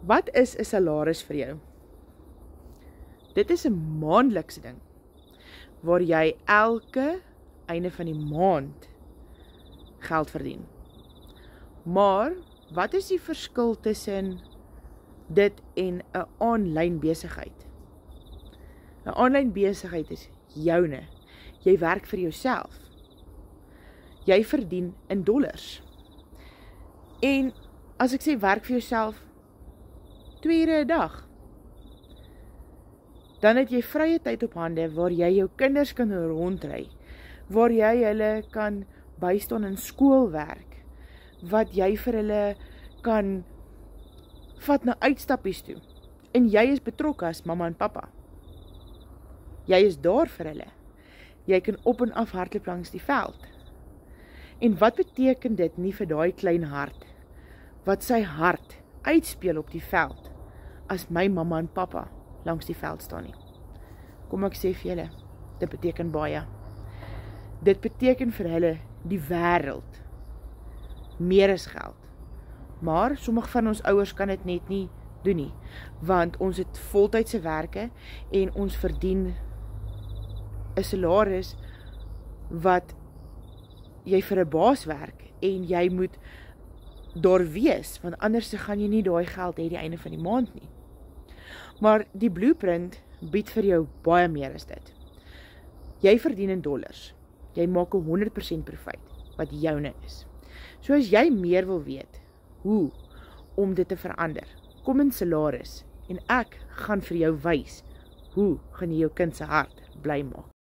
Wat is 'n salaris vir jou? Dit is 'n maandelikse ding, waar jy elke einde van die maand geld verdien. Maar, wat is die verskil tussen dit en 'n aanlyn besigheid? 'n Aanlyn besigheid is joune. Jy werk vir jouself. Jy verdien in dollars. En as ek sê werk vir jouself 2 ure 'n dag, dan het jy vrye tyd op hande waar jy jou kinders kan rondry, waar jy hulle kan bystaan in skoolwerk, wat jy vir hulle kan vat na uitstappies toe. En jy is betrokke as mamma en pappa. Jy is daar vir hulle. Jy kan op en af hardloop langs die veld. En wat beteken dit nie vir daai klein hart, wat sy hart uitspeel op die veld, as my mamma en pappa langs die veld staan nie? Kom ek sê vir julle, dit beteken baie. Dit beteken vir hulle die wêreld, meer as geld. Maar sommige van ons ouers kan dit net nie doen nie, want ons het voltydse werke en ons verdien 'n salaris wat jy vir 'n baas werk en jy moet daar wees, want anders gaan jy nie daai geld hê die einde van die maand nie. Maar die blueprint bied vir jou baie meer as dit. Jy verdien in dollars. Jy maak 'n 100% profit wat joune is. So as jy meer wil weet hoe om dit te verander, kom in salaris en ek gaan vir jou wys hoe gaan jy jou kind se hart bly maak.